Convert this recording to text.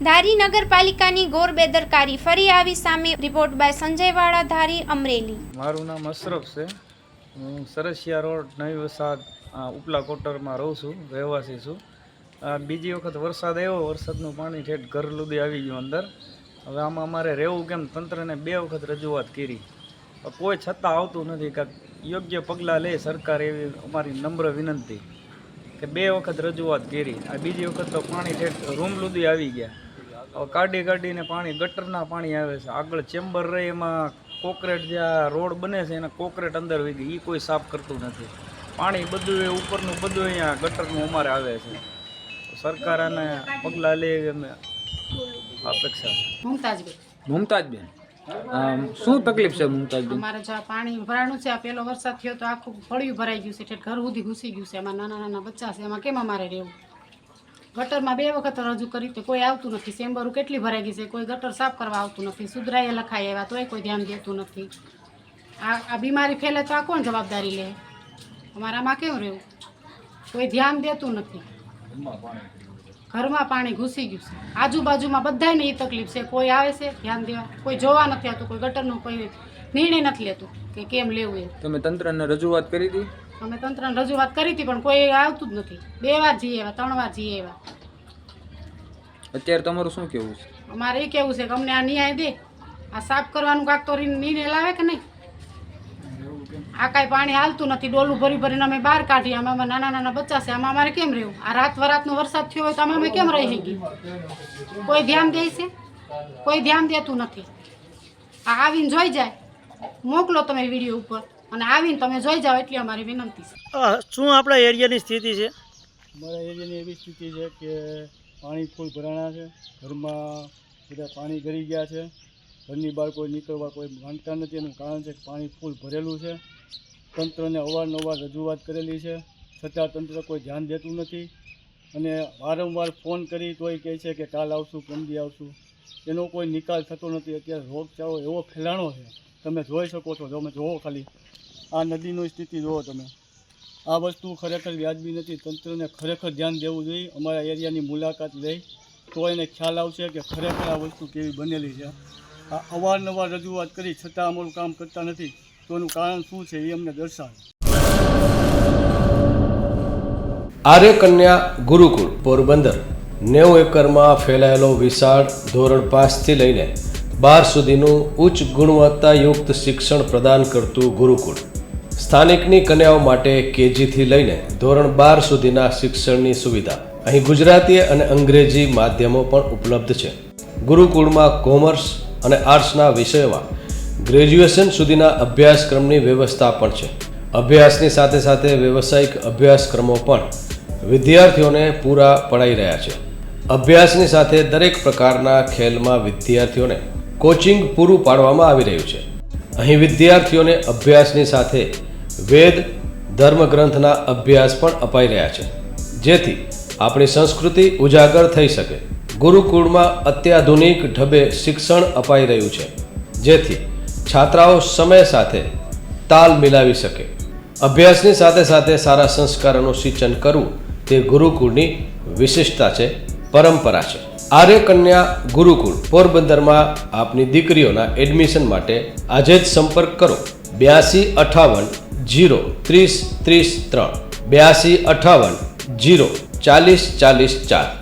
ધારી નગરપાલિકાની ઘોર બેદરકારી ફરી આવી સામે. રિપોર્ટ બાય સંજય વાળા, ધારી, અમરેલી. મારું નામ અશરફ છે. હું સરસિયા રોડ નવી વસાહત ઉપલા કોટરમાં રહું છું, રહેવાસી છું. બીજી વખત વરસાદ આવ્યો, વરસાદનું પાણી ઠેઠ ઘર સુધી આવી ગયું અંદર. હવે આમાં અમારે રહેવું કેમ? તંત્રને 2 વખત રજૂઆત કરી, કોઈ છતાં આવતું નથી. કાંઈક યોગ્ય પગલાં લે સરકાર, એવી અમારી નમ્ર વિનંતી કે 2 વખત રજૂઆત કરી. આ બીજી વખત તો પાણી ઠેઠ રૂમ સુધી આવી ગયા. હવે કાઢીને પાણી, ગટરના પાણી આવે છે. આગળ ચેમ્બર રહે એમાં કોકરેટ, જે આ રોડ બને છે એના કોકરેટ અંદર વહી ગઈ, એ કોઈ સાફ કરતું નથી. પાણી બધું એ ઉપરનું બધું અહીંયા ગટરનું અમારે આવે છે. સરકાર આને પગલાં લે એમ અપેક્ષા. મુમતાજબેન, શું તકલીફ છે મુમતાજબેન? અમારે જો પાણી ભરાણું છે, આ પહેલો વરસાદ થયો તો આખું ફળિયું ભરાઈ ગયું છે, ઘર સુધી ઘૂસી ગયું છે. એમાં નાના બચ્ચા છે, એમાં કેમ અમારે રહેવું? ગટરમાં 2 વખત રજૂ કરી તો કોઈ આવતું નથી. ચેમ્બરો કેટલી ભરાઈ ગઈ છે, કોઈ ગટર સાફ કરવા આવતું નથી. સુધરાએ લખાઈ આવ્યા તોય કોઈ ધ્યાન દેતું નથી. આ બીમારી ફેલે તો આ કોણ જવાબદારી લે? અમારે આમાં કેમ રહેવું? કોઈ ધ્યાન દેતું નથી. ઘરમાં પાણી ઘૂસી ગયું છે, આજુબાજુમાં બધાને એ તકલીફ છે. કોઈ આવે છે ધ્યાન દેવા, કોઈ જોવા નથી આવતું. કોઈ ગટરનું કોઈ નિર્ણય નથી લેતું કે કેમ લેવું એ. તમે તંત્રને રજૂઆત કરી હતી? અમે તંત્રને રજૂઆત કરી હતી પણ કોઈ આવતું જ નથી. 2 વાર જઈએ આવ્યા, 3 વાર જઈએ આવ્યા. અત્યારે તમારું શું કહેવું છે? અમારે એ કેવું છે કે અમને આ ન્યાય દે, આ સાફ કરવાનું કાંક તો નિર્ણય લાવે કે નહીં. આ કાંઈ પાણી હાલતું નથી. ડોલું ભરીને અમે બહાર કાઢીએ. અમે નાના બચ્ચા છે, આમાં અમારે કેમ રહેવું? આ રાતનો વરસાદ થયો હોય તો અમે કેમ રહી શકીએ? કોઈ ધ્યાન દે છે? કોઈ ધ્યાન દેતું નથી. આ આવીને જોઈ જાય, મોકલો તમે વિડીયો ઉપર, અને આવીને તમે જોઈ જાઓ, એટલી અમારી વિનંતી છે. શું આપણા એરિયાની સ્થિતિ છે? અમારા એરિયાની એવી સ્થિતિ છે કે પાણી ફૂલ ભરાણા છે. ઘરમાં બધા પાણી ગળી ગયા છે. ઘરની બહાર કોઈ નીકળવા કોઈ માંગતા નથી. એનું કારણ છે કે પાણી ફૂલ ભરેલું છે. તંત્રને અવારનવાર રજૂઆત કરેલી છે, છતાં તંત્ર કોઈ ધ્યાન દેતું નથી. અને વારંવાર ફોન કરી તોય કહે છે કે કાલ આવશું, કેમદી આવશું. એનો કોઈ નિકાલ થતો નથી. અત્યારે રોગચાળો એવો ફેલાણો છે, તમે જોઈ શકો છો. તમે જુઓ ખાલી આ નદીની સ્થિતિ જુઓ તમે. આ વસ્તુ ખરેખર વ્યાજબી નથી. તંત્રને ખરેખર ધ્યાન દેવું જોઈએ. અમારા એરિયાની મુલાકાત લઈ તો એને ખ્યાલ આવશે કે ખરેખર આ વસ્તુ કેવી બનેલી છે. આ અવારનવાર રજૂઆત કરી છતાં અમારું કામ કરતા નથી, તો એનું કારણ શું છે એ અમને દર્શાવે. આર્ય કન્યા ગુરુકુળ પોરબંદર 90 એકરમાં ફેલાયેલો વિશાળ ધોરણ 5 થી લઈને 12 સુધીનું ઉચ્ચ ગુણવત્તાયુક્ત શિક્ષણ પ્રદાન કરતું ગુરુકુળ. સ્થાનિકની કન્યાઓ માટે KG થી લઈને ધોરણ 12 સુધીના શિક્ષણની સુવિધા. અહીં ગુજરાતી અને અંગ્રેજી માધ્યમો પણ ઉપલબ્ધ છે. ગુરુકુળમાં કોમર્સ અને આર્ટ્સના વિષયોમાં ગ્રેજ્યુએશન સુધીના અભ્યાસક્રમની વ્યવસ્થા પણ છે. અભ્યાસની સાથે સાથે વ્યવસાયિક અભ્યાસક્રમો પણ વિદ્યાર્થીઓને પૂરા પડાઈ રહ્યા છે. અભ્યાસની સાથે દરેક પ્રકારના ખેલમાં વિદ્યાર્થીઓને કોચિંગ પૂરું પાડવામાં આવી રહ્યું છે. અહીં વિદ્યાર્થીઓને અભ્યાસની સાથે વેદ ધર્મગ્રંથના અભ્યાસ પણ અપાઈ રહ્યા છે, જેથી આપણી સંસ્કૃતિ ઉજાગર થઈ શકે. ગુરુકુળમાં અત્યાધુનિક ઢબે શિક્ષણ અપાઈ રહ્યું છે, જેથી છાત્રાઓ સમય સાથે તાલ મિલાવી શકે. અભ્યાસની સાથે સાથે સારા સંસ્કારોનું સિંચન કરવું તે ગુરુકુળની વિશિષ્ટતા છે, પરંપરા છે. આર્ય કન્યા ગુરુકુળ પોરબંદરમાં આપની દીકરીઓના એડમિશન માટે આજે જ સંપર્ક કરો. 8258 0 30 33 8258 0 40 40 4.